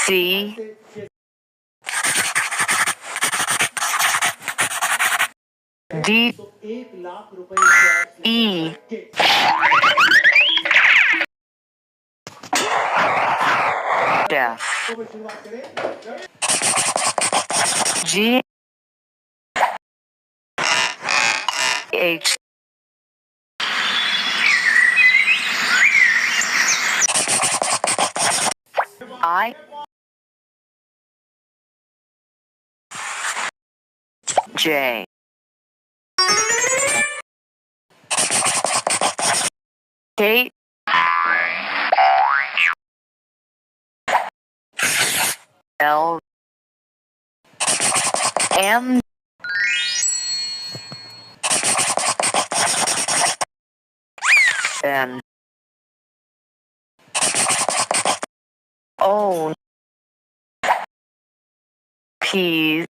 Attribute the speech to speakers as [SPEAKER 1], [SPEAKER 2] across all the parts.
[SPEAKER 1] C D E F G H I J K L M N O P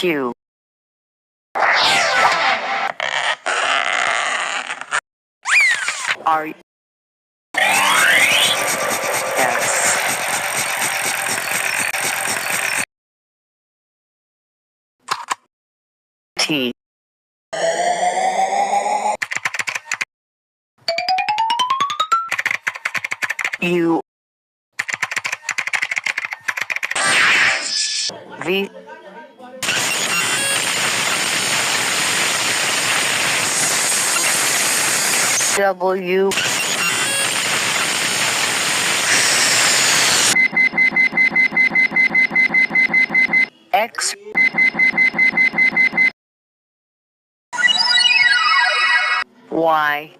[SPEAKER 1] Q R S T U V W X Y